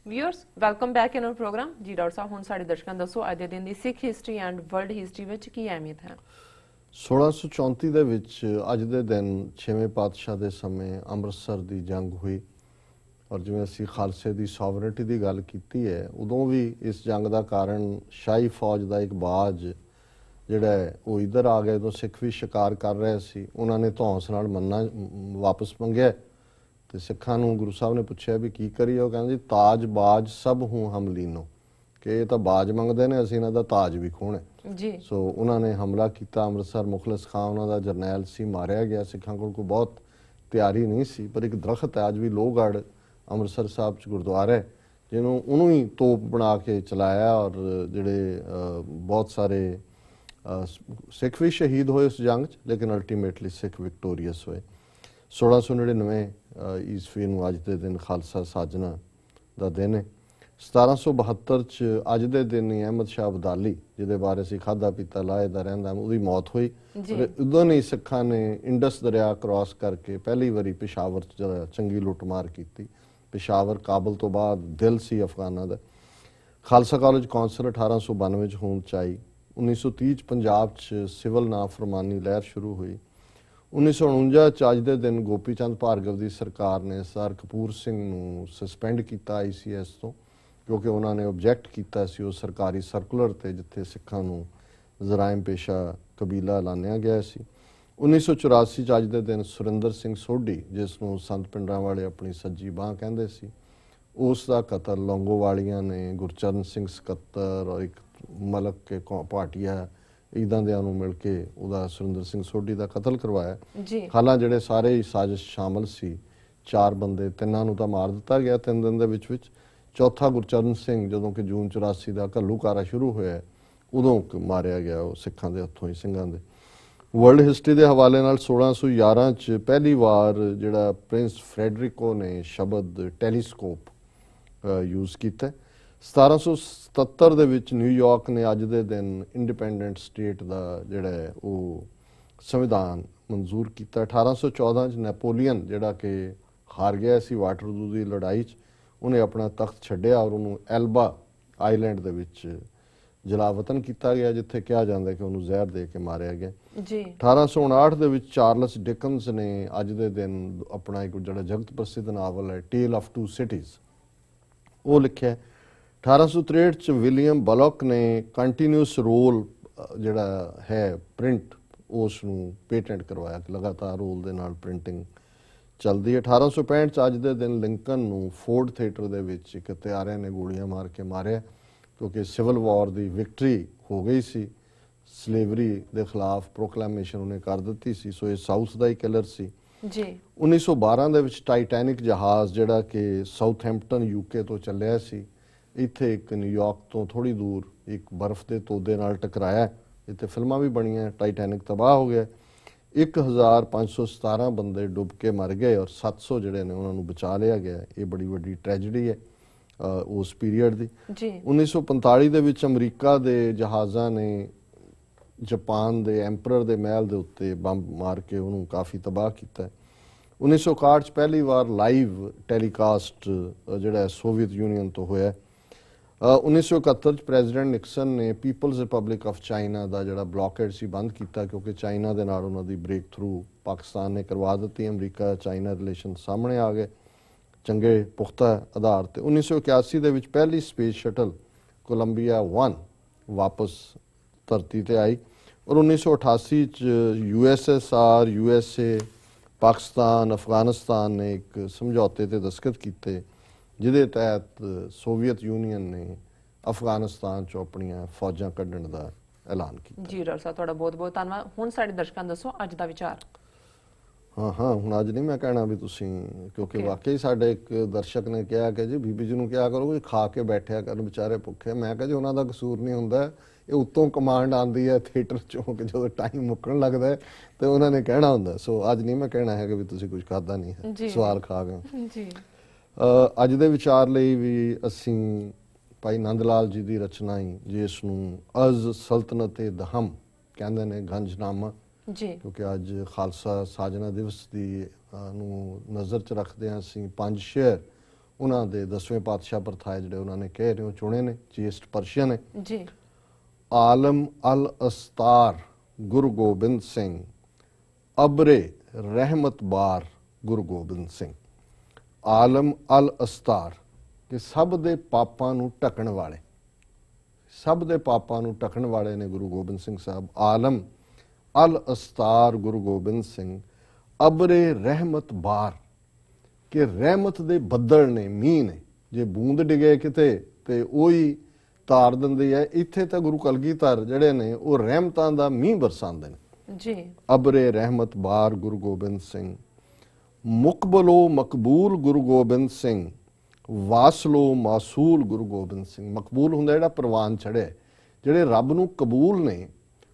Viewers welcome back in our programme ਜੀ doctor ਸਾਹਿਬ ਹੁਣ ਸਾਡੇ ਦਰਸ਼ਕਾਂ ਦੱਸੋ ਅੱਜ ਦੇ ਦਿਨ ਦੀ Sikh history and world history ਵਿੱਚ ਕੀ ਅਹਿਮੀਅਤ ਹੈ 1634 ਦੇ ਵਿੱਚ ਅੱਜ ਦੇ ਦਿਨ 6ਵੇਂ ਪਾਤਸ਼ਾਹ ਦੇ ਸਮੇਂ ਅੰਮ੍ਰਿਤਸਰ ਦੀ ਜੰਗ ਹੋਈ ਔਰ ਜਿਵੇਂ ਅਸੀਂ ਖਾਲਸੇ ਦੀ ਸੋਵਰਨਟੀ ਦੀ ਗੱਲ ਕੀਤੀ ਹੈ ਉਦੋਂ ਵੀ ਇਸ ਜੰਗ ਦਾ ਕਾਰਨ ਸ਼ਾਹੀ ਫੌਜ ਦਾ ਇੱਕ ਬਾਜ ਜਿਹੜਾ ਹੈ ਉਹ ਇੱਧਰ ਆ ਗਿਆ। ਉਦੋਂ ਸਿੱਖ ਵੀ ਸ਼ਿਕਾਰ ਕਰ ਰਹੇ ਸੀ, ਉਹਨਾਂ ਨੇ ਧੌਂਸ ਨਾਲ ਮੰਨਣਾ ਵਾਪਸ ਮੰਗਿਆ ਤੇ ਸਿੱਖਾਂ ਨੂੰ ਗੁਰੂ ਸਾਹਿਬ ਨੇ ਪੁੱਛਿਆ ਵੀ ਕੀ ਕਰੀਏ। ਉਹ ਕਹਿੰਦੇ ਤਾਜ ਬਾਜ ਸਭ ਹੂੰ ਹਮ ਲੀਨੋ, ਕਿ ਇਹ ਤਾਂ ਬਾਜ ਮੰਗਦੇ ਨੇ, ਅਸੀਂ ਇਹਨਾਂ ਦਾ ਤਾਜ ਵੀ ਖੋਹਣਾ ਜੀ। ਸੋ ਉਹਨਾਂ ਨੇ ਹਮਲਾ ਕੀਤਾ ਅੰਮ੍ਰਿਤਸਰ। ਮੁਖਲਿਸ ਖਾਂ ਉਹਨਾਂ ਦਾ ਜਰਨੈਲ ਸੀ, ਮਾਰਿਆ ਗਿਆ। ਸਿੱਖਾਂ ਕੋਲ ਕੋਈ ਬਹੁਤ ਤਿਆਰੀ ਨਹੀਂ ਸੀ, ਪਰ ਇੱਕ ਦਰਖਤ ਹੈ ਅੱਜ ਵੀ ਲੋਹਗੜ੍ਹ ਅੰਮ੍ਰਿਤਸਰ ਸਾਹਿਬ 'ਚ ਗੁਰਦੁਆਰਾ ਹੈ ਜਿਹਨੂੰ ਉਹਨੂੰ ਹੀ ਤੋਪ ਬਣਾ ਕੇ ਚਲਾਇਆ ਔਰ ਜਿਹੜੇ ਬਹੁਤ ਸਾਰੇ ਸਿੱਖ ਵੀ ਸ਼ਹੀਦ ਹੋਏ ਉਸ ਜੰਗ 'ਚ, ਲੇਕਿਨ ਅਲਟੀਮੇਟਲੀ ਸਿੱਖ ਵਿਕਟੋਰੀਅਸ ਹੋਏ। 1699 ਈਸਵੀ ਨੂੰ ਅੱਜ ਦੇ ਦਿਨ ਖਾਲਸਾ ਸਾਜਨਾ ਦਾ ਦਿਨ ਹੈ। 1772 'ਚ ਅੱਜ ਦੇ ਦਿਨ ਹੀ ਅਹਿਮਦ ਸ਼ਾਹ ਅਬਦਾਲੀ, ਜਿਹਦੇ ਬਾਰੇ ਅਸੀਂ ਖਾਧਾ ਪੀਤਾ ਲਾਹੇਦਾ ਰਹਿੰਦਾ, ਉਹਦੀ ਮੌਤ ਹੋਈ। ਉਦੋਂ ਹੀ ਸਿੱਖਾਂ ਨੇ ਇੰਡਸ ਦਰਿਆ ਕ੍ਰਾਸ ਕਰਕੇ ਪਹਿਲੀ ਵਾਰੀ ਪਿਸ਼ਾਵਰ 'ਚ ਚੰਗੀ ਲੁੱਟਮਾਰ ਕੀਤੀ। ਪਿਸ਼ਾਵਰ ਕਾਬਲ ਤੋਂ ਬਾਅਦ ਦਿਲ ਸੀ ਅਫਗਾਨਾਂ ਦਾ। ਖਾਲਸਾ ਕਾਲਜ ਕੌਂਸਲ 1892 'ਚ ਹੋਂਦ 'ਚ ਆਈ। 1930 'ਚ ਪੰਜਾਬ 'ਚ ਸਿਵਲ ਨਾਫਰਮਾਨੀ ਲਹਿਰ ਸ਼ੁਰੂ ਹੋਈ। 1949 'ਚ ਅੱਜ ਦੇ ਦਿਨ ਗੋਪੀ ਚੰਦ ਭਾਰਗਵ ਦੀ ਸਰਕਾਰ ਨੇ ਸਰ ਕਪੂਰ ਸਿੰਘ ਨੂੰ ਸਸਪੈਂਡ ਕੀਤਾ ICS ਤੋਂ, ਕਿਉਂਕਿ ਉਹਨਾਂ ਨੇ ਆਬਜੈਕਟ ਕੀਤਾ ਸੀ ਉਹ ਸਰਕਾਰੀ ਸਰਕੂਲਰ ਤੇ ਜਿੱਥੇ ਸਿੱਖਾਂ ਨੂੰ ਜਰਾਇਮ ਪੇਸ਼ਾ ਕਬੀਲਾ ਐਲਾਨਿਆ ਗਿਆ ਸੀ। 1984 'ਚ ਅੱਜ ਦੇ ਦਿਨ ਸੁਰਿੰਦਰ ਸਿੰਘ ਸੋਢੀ, ਜਿਸ ਨੂੰ ਸੰਤ ਪਿੰਡਾਂ ਵਾਲੇ ਆਪਣੀ ਸੱਜੀ ਬਾਂਹ ਕਹਿੰਦੇ ਸੀ, ਉਸ ਦਾ ਕਤਲ ਲੌਂਗੋਵਾਲੀਆਂ ਨੇ ਗੁਰਚਰਨ ਸਿੰਘ ਸਕੱਤਰ ਔਰ ਇੱਕ ਮਲਕ ਕੇ ਭਾਟੀਆ ਇੱਦਾਂ ਦਿਆਂ ਨੂੰ ਮਿਲ ਕੇ ਉਹਦਾ ਸੁਰਿੰਦਰ ਸਿੰਘ ਸੋਢੀ ਦਾ ਕਤਲ ਕਰਵਾਇਆ। ਹਾਲਾਂ ਜਿਹੜੇ ਸਾਰੇ ਹੀ ਸਾਜ਼ਿਸ਼ ਸ਼ਾਮਲ ਸੀ 4 ਬੰਦੇ, 3 ਨੂੰ ਤਾਂ ਮਾਰ ਦਿੱਤਾ ਗਿਆ 3 ਦਿਨ ਦੇ ਵਿੱਚ। ਚੌਥਾ ਗੁਰਚਰਨ ਸਿੰਘ ਜਦੋਂ ਕਿ ਜੂਨ 84 ਦਾ ਘੱਲੂਕਾਰਾ ਸ਼ੁਰੂ ਹੋਇਆ ਉਦੋਂ ਮਾਰਿਆ ਗਿਆ ਉਹ ਸਿੱਖਾਂ ਦੇ ਹੱਥੋਂ ਹੀ, ਸਿੰਘਾਂ ਦੇ। ਵਰਲਡ ਹਿਸਟਰੀ ਦੇ ਹਵਾਲੇ ਨਾਲ 1611 'ਚ ਪਹਿਲੀ ਵਾਰ ਜਿਹੜਾ ਪ੍ਰਿੰਸ ਫਰੈਡਰਿਕੋ ਨੇ ਸ਼ਬਦ ਟੈਲੀਸਕੋਪ ਯੂਜ਼ ਕੀਤਾ। 1777 ਦੇ ਵਿੱਚ ਨਿਊਯਾਰਕ ਨੇ ਅੱਜ ਦੇ ਦਿਨ ਇੰਡੀਪੈਂਡੈਂਟ ਸਟੇਟ ਦਾ ਜਿਹੜਾ ਹੈ ਉਹ ਸੰਵਿਧਾਨ ਮਨਜ਼ੂਰ ਕੀਤਾ। 1814 'ਚ ਨੈਪੋਲੀਅਨ ਜਿਹੜਾ ਕਿ ਹਾਰ ਗਿਆ ਸੀ ਵਾਟਰਲੂ ਦੀ ਲੜਾਈ 'ਚ, ਉਹਨੇ ਆਪਣਾ ਤਖਤ ਛੱਡਿਆ ਔਰ ਉਹਨੂੰ ਐਲਬਾ ਆਈਲੈਂਡ ਦੇ ਵਿੱਚ ਜਲਾਵਤਨ ਕੀਤਾ ਗਿਆ, ਜਿੱਥੇ ਕਿਹਾ ਜਾਂਦਾ ਕਿ ਉਹਨੂੰ ਜ਼ਹਿਰ ਦੇ ਕੇ ਮਾਰਿਆ ਗਿਆ। 1859 ਦੇ ਵਿੱਚ ਚਾਰਲਸ ਡਿਕਨਸ ਨੇ ਅੱਜ ਦੇ ਦਿਨ ਆਪਣਾ ਇੱਕ ਜਿਹੜਾ ਜਗਤ ਪ੍ਰਸਿੱਧ ਨਾਵਲ ਹੈ ਟੇਲ ਆਫ 2 ਸਿਟੀਜ਼ ਉਹ ਲਿਖਿਆ। 1863 'ਚ ਵਿਲੀਅਮ ਬਲੋਕ ਨੇ ਕੰਟੀਨਿਊਸ ਰੋਲ ਜਿਹੜਾ ਹੈ ਪ੍ਰਿੰਟ ਉਸ ਨੂੰ ਪੇਟੈਂਟ ਕਰਵਾਇਆ ਕਿ ਲਗਾਤਾਰ ਰੋਲ ਦੇ ਨਾਲ ਪ੍ਰਿੰਟਿੰਗ ਚੱਲਦੀ ਹੈ। 1865 'ਚ ਅੱਜ ਦੇ ਦਿਨ ਲਿੰਕਨ ਨੂੰ ਫੋਰਡ ਥੀਏਟਰ ਦੇ ਵਿੱਚ ਇੱਕ ਹਥਿਆਰਿਆਂ ਨੇ ਗੋਲੀਆਂ ਮਾਰ ਕੇ ਮਾਰਿਆ, ਕਿਉਂਕਿ ਸਿਵਲ ਵਾਰ ਦੀ ਵਿਕਟਰੀ ਹੋ ਗਈ ਸੀ। ਸਲੇਵਰੀ ਦੇ ਖਿਲਾਫ ਪ੍ਰੋਕਲੇਮੇਸ਼ਨ ਉਹਨੇ ਕਰ ਦਿੱਤੀ ਸੀ, ਸੋ ਇਹ ਸਾਊਥ ਦਾ ਹੀ ਕਿਲਰ ਸੀ। 1912 ਦੇ ਵਿੱਚ ਟਾਈਟੈਨਿਕ ਜਹਾਜ਼ ਜਿਹੜਾ ਕਿ ਸਾਊਥਹੈਂਪਟਨ UK ਤੋਂ ਚੱਲਿਆ ਸੀ, ਇੱਥੇ ਇੱਕ ਨਿਊਯਾਰਕ ਤੋਂ ਥੋੜ੍ਹੀ ਦੂਰ ਇੱਕ ਬਰਫ਼ ਦੇ ਤੋਦੇ ਨਾਲ ਟਕਰਾਇਆ। ਇੱਥੇ ਫਿਲਮਾਂ ਵੀ ਬਣੀਆਂ। ਟਾਈਟੈਨਿਕ ਤਬਾਹ ਹੋ ਗਿਆ। 1517 ਬੰਦੇ ਡੁੱਬ ਕੇ ਮਰ ਗਏ ਔਰ 700 ਜਿਹੜੇ ਨੇ ਉਹਨਾਂ ਨੂੰ ਬਚਾ ਲਿਆ ਗਿਆ। ਇਹ ਬੜੀ ਵੱਡੀ ਟ੍ਰੈਜੇਡੀ ਹੈ ਉਸ ਪੀਰੀਅਡ ਦੀ। 1945 ਦੇ ਵਿੱਚ ਅਮਰੀਕਾ ਦੇ ਜਹਾਜ਼ਾਂ ਨੇ ਜਾਪਾਨ ਦੇ ਐਂਪਰਰ ਦੇ ਮਹਿਲ ਦੇ ਉੱਤੇ ਬੰਬ ਮਾਰ ਕੇ ਉਹਨੂੰ ਕਾਫੀ ਤਬਾਹ ਕੀਤਾ। 1961 'ਚ ਪਹਿਲੀ ਵਾਰ ਲਾਈਵ ਟੈਲੀਕਾਸਟ ਜਿਹੜਾ ਸੋਵੀਅਤ ਯੂਨੀਅਨ ਤੋਂ ਹੋਇਆ। 1971 'ਚ ਪ੍ਰੈਜ਼ੀਡੈਂਟ ਨਿਕਸਨ ਨੇ ਪੀਪਲਜ਼ ਰਿਪਬਲਿਕ ਆਫ ਚਾਈਨਾ ਦਾ ਜਿਹੜਾ ਬਲੌਕੇਡ ਸੀ ਬੰਦ ਕੀਤਾ, ਕਿਉਂਕਿ ਚਾਈਨਾ ਦੇ ਨਾਲ ਉਹਨਾਂ ਦੀ ਬ੍ਰੇਕ ਥਰੂ ਪਾਕਿਸਤਾਨ ਨੇ ਕਰਵਾ ਦਿੱਤੀ। ਅਮਰੀਕਾ ਚਾਈਨਾ ਰਿਲੇਸ਼ਨ ਸਾਹਮਣੇ ਆ ਗਏ ਚੰਗੇ ਪੁਖਤਾ ਆਧਾਰ ਤੇ। 1981 ਦੇ ਵਿੱਚ ਪਹਿਲੀ ਸਪੇਸ ਸ਼ਟਲ ਕੋਲੰਬੀਆ 1 ਵਾਪਸ ਧਰਤੀ ਤੇ ਆਈ ਔਰ 1988 'ਚ USSR USA ਪਾਕਿਸਤਾਨ ਅਫਗਾਨਿਸਤਾਨ ਨੇ ਇੱਕ ਸਮਝੌਤੇ ਤੇ ਦਸਤਖਤ ਕੀਤੇ, ਜਿਹਦੇ ਤਹਿਤ ਸੋਵੀਅਤ ਯੂਨੀਅਨ ਨੇ ਅਫਗਾਨਿਸਤਾਨ 'ਚੋਂ ਆਪਣੀਆਂ ਫੌਜਾਂ ਕੱਢਣ ਦਾ ਐਲਾਨ ਕੀਤਾ। ਜੀ ਡਾਕਟਰ ਸਾਹਿਬ ਤੁਹਾਡਾ ਬਹੁਤ ਬਹੁਤ ਧੰਨਵਾਦ। ਹੁਣ ਸਾਡੇ ਦਰਸ਼ਕਾਂ ਦੱਸੋ ਅੱਜ ਦਾ ਵਿਚਾਰ। ਹਾਂ ਹੁਣ ਅੱਜ ਨਹੀਂ ਮੈਂ ਕਹਿਣਾ ਵੀ ਤੁਸੀਂ, ਕਿਉਂਕਿ ਵਾਕਈ ਸਾਡੇ ਇੱਕ ਦਰਸ਼ਕ ਨੇ ਕਿਹਾ ਕਿ ਜੀ ਬੀਬੀ ਜੀ ਨੂੰ ਕਿਹਾ ਕਰੋ ਕਿ ਖਾ ਕੇ ਬੈਠਿਆ ਕਰਨ ਵਿਚਾਰੇ ਭੁੱਖੇ। ਮੈਂ ਕਿਹਾ ਜੀ ਉਹਨਾਂ ਦਾ ਕਸੂਰ ਨਹੀਂ ਹੁੰਦਾ, ਇਹ ਉੱਤੋਂ ਕਮਾਂਡ ਆਉਂਦੀ ਹੈ ਥੀਏਟਰ 'ਚੋਂ ਕਿ ਜਦੋਂ ਟਾਈਮ ਮੁੱਕਣ ਲੱਗਦਾ ਹੈ ਤੇ ਉਹਨਾਂ ਨੇ ਕਹਿਣਾ ਹੁੰਦਾ। ਸੋ ਅੱਜ ਨਹੀਂ ਮੈਂ ਕਹਿਣਾ ਹੈ ਕਿ ਵੀ ਤੁਸੀਂ ਕੁਝ ਖਾਧਾ ਨਹੀਂ ਹੈ, ਸਵਾਲ ਖਾ ਗਏ। ਅੱਜ ਦੇ ਵਿਚਾਰ ਲਈ ਵੀ ਅਸੀਂ ਭਾਈ ਨੰਦ ਲਾਲ ਜੀ ਦੀ ਰਚਨਾ ਹੀ, ਜਿਸ ਨੂੰ ਅਜ਼ ਸਲਤਨਤ-ਏ ਦਹਮ ਕਹਿੰਦੇ ਨੇ, ਗੰਜਨਾਮਾ, ਕਿਉਂਕਿ ਅੱਜ ਖਾਲਸਾ ਸਾਜਨਾ ਦਿਵਸ ਦੀ ਨੂੰ ਨਜ਼ਰ 'ਚ ਰੱਖਦੇ ਹਾਂ ਅਸੀਂ 5 ਸ਼ੇਅਰ ਉਹਨਾਂ ਦੇ 10ਵੇਂ ਪਾਤਸ਼ਾਹ ਪਰਥਾਏ ਜਿਹੜੇ ਉਹਨਾਂ ਨੇ ਕਹੇ ਨੇ ਉਹ ਚੁਣੇ ਨੇ, ਚੀਸਟ ਪਰਸ਼ੀਅਨ ਨੇ। ਜੀ। ਆਲਮ ਅਲ ਅਸਤਾਰ ਗੁਰੂ ਗੋਬਿੰਦ ਸਿੰਘ, ਅਬਰੇ ਰਹਿਮਤ ਬਾਰ ਗੁਰੂ ਗੋਬਿੰਦ ਸਿੰਘ। ਆਲਮ ਅਲ ਅਸਤਾਰ ਕਿ ਸਭ ਦੇ ਪਾਪਾਂ ਨੂੰ ਢਕਣ ਵਾਲੇ, ਸਭ ਦੇ ਪਾਪਾਂ ਨੂੰ ਢਕਣ ਵਾਲੇ ਨੇ ਗੁਰੂ ਗੋਬਿੰਦ ਸਿੰਘ ਸਾਹਿਬ। ਆਲਮ ਅਲ ਅਸਤਾਰ ਗੁਰੂ ਗੋਬਿੰਦ ਸਿੰਘ, ਅਬਰੇ ਰਹਿਮਤ ਬਾਰ ਕਿ ਰਹਿਮਤ ਦੇ ਬੱਦਲ ਨੇ, ਮੀਂਹ ਨੇ। ਜੇ ਬੂੰਦ ਡਿਗੇ ਕਿਤੇ ਤੇ ਉਹੀ ਤਾਰ ਦਿੰਦੀ ਹੈ। ਇੱਥੇ ਤਾਂ ਗੁਰੂ ਕਲਗੀਧਰ ਜਿਹੜੇ ਨੇ ਉਹ ਰਹਿਮਤਾਂ ਦਾ ਮੀਂਹ ਬਰਸਾਉਂਦੇ ਨੇ ਜੀ। ਅਬਰੇ ਰਹਿਮਤ ਬਾਰ ਗੁਰੂ ਗੋਬਿੰਦ ਸਿੰਘ, ਮੁਕਬਲੋ ਮਕਬੂਲ ਗੁਰੂ ਗੋਬਿੰਦ ਸਿੰਘ, ਵਾਸਲੋ ਮਾਸੂਲ ਗੁਰੂ ਗੋਬਿੰਦ ਸਿੰਘ। ਮਕਬੂਲ ਹੁੰਦਾ ਜਿਹੜਾ ਪ੍ਰਵਾਨ ਚੜਿਆ, ਜਿਹੜੇ ਰੱਬ ਨੂੰ ਕਬੂਲ ਨੇ।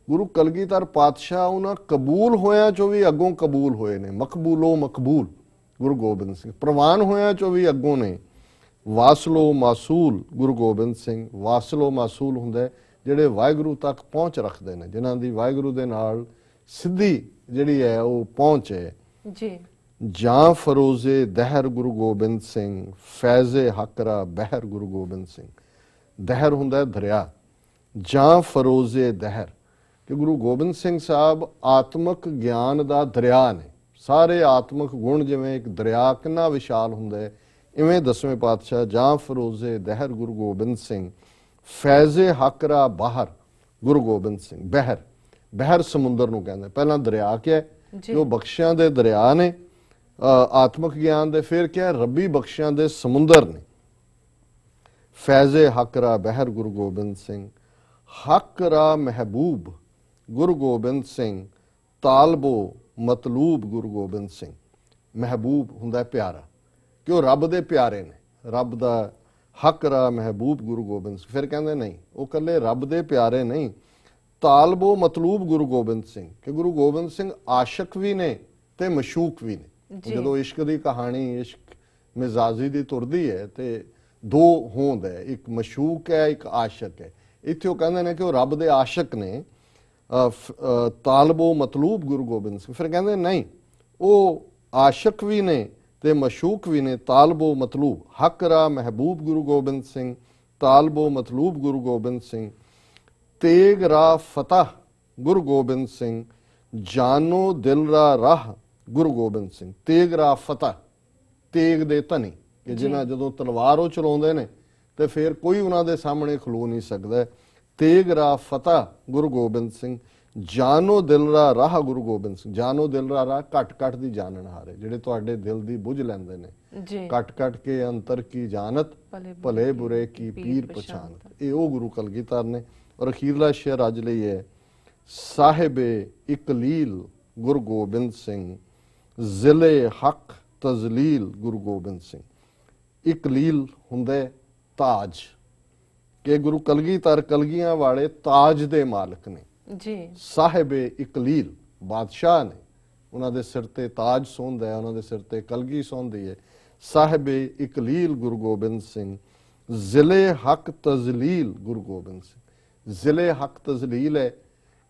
ਗੁਰੂ ਕਲਗੀਧਰ ਪਾਤਸ਼ਾਹ ਉਹਨਾਂ ਕਬੂਲ ਹੋਇਆਂ ਚੋਂ ਵੀ ਅੱਗੋਂ ਕਬੂਲ ਹੋਏ ਨੇ। ਮਕਬੂਲੋ ਮਕਬੂਲ ਗੁਰੂ ਗੋਬਿੰਦ ਸਿੰਘ, ਪ੍ਰਵਾਨ ਹੋਇਆਂ ਚੋਂ ਵੀ ਅੱਗੋਂ ਨੇ। ਵਾਸਲੋ ਮਾਸੂਲ ਗੁਰੂ ਗੋਬਿੰਦ ਸਿੰਘ। ਵਾਸਲੋ ਮਾਸੂਲ ਹੁੰਦਾ ਜਿਹੜੇ ਵਾਹਿਗੁਰੂ ਤੱਕ ਪਹੁੰਚ ਰੱਖਦੇ ਨੇ, ਜਿਨ੍ਹਾਂ ਦੀ ਵਾਹਿਗੁਰੂ ਦੇ ਨਾਲ ਸਿੱਧੀ ਜਿਹੜੀ ਹੈ ਉਹ ਪਹੁੰਚ ਹੈ। ਜੀ। ਜਾਂ ਫਰੋਜ਼ੇ ਦਹਿਰ ਗੁਰੂ ਗੋਬਿੰਦ ਸਿੰਘ, ਫੈਜ਼ੇ ਹਕਰਾ ਬਹਿਰ ਗੁਰੂ ਗੋਬਿੰਦ ਸਿੰਘ। ਦਹਿਰ ਹੁੰਦਾ ਦਰਿਆ, ਜਾਂ ਫਰੋਜ਼ੇ ਦਹਿਰ ਕਿ ਗੁਰੂ ਗੋਬਿੰਦ ਸਿੰਘ ਸਾਹਿਬ ਆਤਮਿਕ ਗਿਆਨ ਦਾ ਦਰਿਆ ਨੇ। ਸਾਰੇ ਆਤਮਿਕ ਗੁਣ ਜਿਵੇਂ ਇੱਕ ਦਰਿਆ ਕਿੰਨਾ ਵਿਸ਼ਾਲ ਹੁੰਦਾ ਹੈ, ਇਵੇਂ 10ਵੇਂ ਪਾਤਸ਼ਾਹ ਜਾਂ ਫਰੋਜ਼ੇ ਦਹਿਰ ਗੁਰੂ ਗੋਬਿੰਦ ਸਿੰਘ, ਫੈਜ਼ੇ ਹਕਰਾ ਬਾਹਰ ਗੁਰੂ ਗੋਬਿੰਦ ਸਿੰਘ। ਬਹਿਰ, ਬਹਿਰ ਸਮੁੰਦਰ ਨੂੰ ਕਹਿੰਦੇ। ਪਹਿਲਾਂ ਦਰਿਆ ਕਿਹਾ ਹੈ ਜੋ ਬਖਸ਼ਿਆਂ ਦੇ ਦਰਿਆ ਨੇ ਆਤਮਿਕ ਗਿਆਨ ਦੇ, ਫਿਰ ਕਿਹਾ ਰੱਬੀ ਬਖਸ਼ਿਆਂ ਦੇ ਸਮੁੰਦਰ ਨੇ। ਫੈਜ਼ੇ ਹਕਰਾ ਬਹਿਰ ਗੁਰੂ ਗੋਬਿੰਦ ਸਿੰਘ, ਹਕਰਾ ਮਹਿਬੂਬ ਗੁਰੂ ਗੋਬਿੰਦ ਸਿੰਘ, ਤਾਲਬੋ ਮਤਲੂਬ ਗੁਰੂ ਗੋਬਿੰਦ ਸਿੰਘ। ਮਹਿਬੂਬ ਹੁੰਦਾ ਪਿਆਰਾ ਕਿ ਉਹ ਰੱਬ ਦੇ ਪਿਆਰੇ ਨੇ, ਰੱਬ ਦਾ ਹਕਰਾ ਮਹਿਬੂਬ ਗੁਰੂ ਗੋਬਿੰਦ ਸਿੰਘ। ਫਿਰ ਕਹਿੰਦੇ ਨਹੀਂ, ਉਹ ਇਕੱਲੇ ਰੱਬ ਦੇ ਪਿਆਰੇ ਨਹੀਂ, ਤਾਲਬੋ ਮਤਲੂਬ ਗੁਰੂ ਗੋਬਿੰਦ ਸਿੰਘ ਕਿ ਗੁਰੂ ਗੋਬਿੰਦ ਸਿੰਘ ਆਸ਼ਿਕ ਵੀ ਨੇ ਤੇ ਮਸ਼ੂਕ ਵੀ ਨੇ। ਜਦੋਂ ਇਸ਼ਕ ਦੀ ਕਹਾਣੀ, ਇਸ਼ਕ ਮਿਜ਼ਾਜੀ ਦੀ ਤੁਰਦੀ ਹੈ ਤੇ ਦੋ ਹੋਂਦ ਹੈ, ਇੱਕ ਮਸ਼ੂਕ ਹੈ, ਇੱਕ ਆਸ਼ਿਕ ਹੈ। ਇੱਥੇ ਉਹ ਕਹਿੰਦੇ ਨੇ ਕਿ ਉਹ ਰੱਬ ਦੇ ਆਸ਼ਿਕ ਨੇ, ਤਾਲਬੋ ਮਤਲੂਬ ਗੁਰੂ ਗੋਬਿੰਦ ਸਿੰਘ। ਫਿਰ ਕਹਿੰਦੇ ਨਹੀਂ, ਉਹ ਆਸ਼ਿਕ ਵੀ ਨੇ ਤੇ ਮਸ਼ੂਕ ਵੀ ਨੇ। ਤਾਲਬੋ ਮਤਲੂਬ, ਹਕਰਾ ਮਹਿਬੂਬ ਗੁਰੂ ਗੋਬਿੰਦ ਸਿੰਘ, ਤਾਲਬੋ ਮਤਲੂਬ ਗੁਰੂ ਗੋਬਿੰਦ ਸਿੰਘ। ਤੇਗ ਰਾ ਫਤਹ ਗੁਰੂ ਗੋਬਿੰਦ ਸਿੰਘ, ਜਾਨੋ ਦਿਲ ਰਾ ਰਾਹ ਗੁਰੂ ਗੋਬਿੰਦ ਸਿੰਘ। ਤੇਗ ਰਾ ਫਤਹ, ਤੇਗ ਦੇ ਧਨੀ ਕਿ ਜਿਨ੍ਹਾਂ ਜਦੋਂ ਤਲਵਾਰ ਉਹ ਚਲਾਉਂਦੇ ਨੇ ਤੇ ਫਿਰ ਕੋਈ ਉਹਨਾਂ ਦੇ ਸਾਹਮਣੇ ਖਲੋ ਨਹੀਂ ਸਕਦਾ। ਤੇਗ ਰਾ ਫਤਹ ਗੁਰੂ ਗੋਬਿੰਦ ਸਿੰਘ, ਜਾਨੋ ਦਿਲ ਰਾ ਰਾਹ ਗੁਰੂ ਗੋਬਿੰਦ ਸਿੰਘ। ਜਾਨੋ ਦਿਲ ਰਾ ਰਾਹ, ਘਟ ਘਟ ਦੀ ਜਾਣਨ ਹਾਰੇ, ਜਿਹੜੇ ਤੁਹਾਡੇ ਦਿਲ ਦੀ ਬੁੱਝ ਲੈਂਦੇ ਨੇ। ਜੀ। ਘਟ ਘਟ ਕੇ ਅੰਤਰ ਕੀ ਜਾਣਤ, ਭਲੇ ਬੁਰੇ ਕੀ ਪੀਰ ਪਛਾਨਤ। ਇਹ ਉਹ ਗੁਰੂ ਕਲਗੀਧਰ ਨੇ। ਔਰ ਅਖੀਰਲਾ ਸ਼ੇਰ ਅੱਜ ਲਈ ਹੈ, ਸਾਹਿਬੇ ਇਕਲੀਲ ਗੁਰੂ ਗੋਬਿੰਦ ਸਿੰਘ, ਜ਼ਿਲੇ ਹਕ ਤਜ਼ਲੀਲ ਗੁਰੂ ਗੋਬਿੰਦ ਸਿੰਘ। ਇਕਲੀਲ ਹੁੰਦਾ ਤਾਜ ਕਿ ਗੁਰੂ ਕਲਗੀਧਰ ਕਲਗੀਆਂ ਵਾਲੇ ਤਾਜ ਦੇ ਮਾਲਕ ਨੇ। ਜੀ। ਸਾਹਿਬੇ ਇਕਲੀਲ ਬਾਦਸ਼ਾਹ ਨੇ, ਉਹਨਾਂ ਦੇ ਸਿਰ ਤੇ ਤਾਜ ਸੌਂਦਾ ਹੈ, ਉਹਨਾਂ ਦੇ ਸਿਰ ਤੇ ਕਲਗੀ ਸੌਂਦੀ ਹੈ। ਸਾਹਿਬੇ ਇਕਲੀਲ ਗੁਰੂ ਗੋਬਿੰਦ ਸਿੰਘ, ਜ਼ਿਲੇ ਹਕ ਤਜ਼ਲੀਲ ਗੁਰੂ ਗੋਬਿੰਦ ਸਿੰਘ। ਜ਼ਿਲੇ ਹਕ ਤਜ਼ਲੀਲ ਹੈ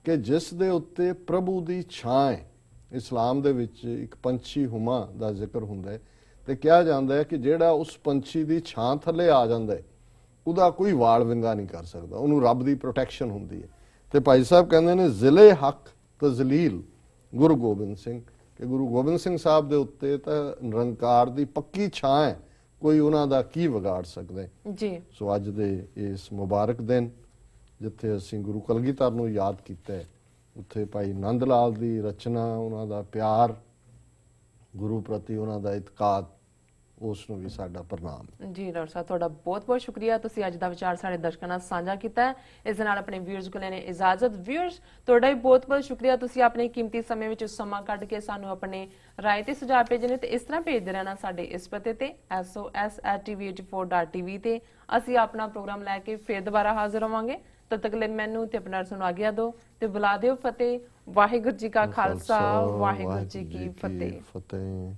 ਕਿ ਜਿਸ ਦੇ ਉੱਤੇ ਪ੍ਰਭੂ ਦੀ ਛਾਂ ਹੈ। ਇਸਲਾਮ ਦੇ ਵਿੱਚ ਇੱਕ ਪੰਛੀ ਹੁਮਾ ਦਾ ਜ਼ਿਕਰ ਹੁੰਦਾ ਹੈ ਤੇ ਕਿਹਾ ਜਾਂਦਾ ਹੈ ਕਿ ਜਿਹੜਾ ਉਸ ਪੰਛੀ ਦੀ ਛਾਂ ਥੱਲੇ ਆ ਜਾਂਦਾ ਹੈ ਉਹਦਾ ਕੋਈ ਵਾਲ ਵਿੰਗਾ ਨਹੀਂ ਕਰ ਸਕਦਾ, ਉਹਨੂੰ ਰੱਬ ਦੀ ਪ੍ਰੋਟੈਕਸ਼ਨ ਹੁੰਦੀ ਹੈ। ਤੇ ਭਾਈ ਸਾਹਿਬ ਕਹਿੰਦੇ ਨੇ ਜ਼ਿਲੇ ਹਕ ਤਜ਼ਲੀਲ ਗੁਰੂ ਗੋਬਿੰਦ ਸਿੰਘ ਕਿ ਗੁਰੂ ਗੋਬਿੰਦ ਸਿੰਘ ਸਾਹਿਬ ਦੇ ਉੱਤੇ ਤਾਂ ਨਿਰੰਕਾਰ ਦੀ ਪੱਕੀ ਛਾਂ ਹੈ, ਕੋਈ ਉਹਨਾਂ ਦਾ ਕੀ ਵਿਗਾੜ ਸਕਦਾ ਹੈ। ਜੀ। ਸੋ ਅੱਜ ਦੇ ਇਸ ਮੁਬਾਰਕ ਦਿਨ ਜਿੱਥੇ ਅਸੀਂ ਗੁਰੂ ਕਲਗੀਧਰ ਨੂੰ ਯਾਦ ਕੀਤਾ ਹੈ, ਉੱਥੇ ਭਾਈ ਨੰਦ ਲਾਲ ਦੀ ਰਚਨਾ, ਉਹਨਾਂ ਦਾ ਪਿਆਰ ਗੁਰੂ ਪ੍ਰਤੀ, ਉਹਨਾਂ ਦਾ ਇਤਕਾਦ, ਉਸ ਨੂੰ ਵੀ ਸਾਡਾ ਪ੍ਰਣਾਮ। ਜੀ ਡਾਕਟਰ ਸਾਹਿਬ, ਤੁਹਾਡਾ ਬਹੁਤ ਬਹੁਤ ਸ਼ੁਕਰੀਆ, ਤੁਸੀਂ ਅੱਜ ਦਾ ਵਿਚਾਰ ਸਾਡੇ ਦਰਸ਼ਕਾਂ ਨਾਲ ਸਾਂਝਾ ਕੀਤਾ ਹੈ। ਇਸ ਦੇ ਨਾਲ ਆਪਣੇ ਵਿਊਅਰਸ ਕੋਲ ਲੈਣੇ ਇਜਾਜ਼ਤ। ਵਿਊਅਰਸ, ਤੁਹਾਡਾ ਵੀ ਬਹੁਤ ਬਹੁਤ ਸ਼ੁਕਰੀਆ, ਤੁਸੀਂ ਆਪਣੇ ਕੀਮਤੀ ਸਮੇਂ ਵਿੱਚ ਸਮਾਂ ਕੱਢ ਕੇ ਸਾਨੂੰ ਆਪਣੇ ਰਾਏ ਤੇ ਸੁਝਾਅ ਭੇਜੇ ਨੇ ਤੇ ਇਸ ਤਰ੍ਹਾਂ ਭੇਜਦੇ ਰਹਿਣਾ ਸਾਡੇ ਇਸ ਪਤੇ ਤੇ sos@tv84.tv ਤੇ। ਅਸੀਂ ਆਪਣਾ ਪ੍ਰੋਗਰਾਮ ਲੈ ਕੇ ਫਿਰ ਦੁਬਾਰਾ ਹਾਜ਼ਰ ਹੋਵਾਂਗੇ। ਤਦ ਤੱਕ ਲਈ ਮੈਨੂੰ ਤੇ ਆਪਣਾ ਨੂੰ ਆਗਿਆ ਦਿਓ ਤੇ ਬੁਲਾ ਦਿਓ ਫਤਿਹ। ਵਾਹਿਗੁਰੂ ਜੀ ਕਾ ਖਾਲਸਾ, ਵਾਹਿਗੁਰੂ ਜੀ ਕੀ ਫਤਿਹ।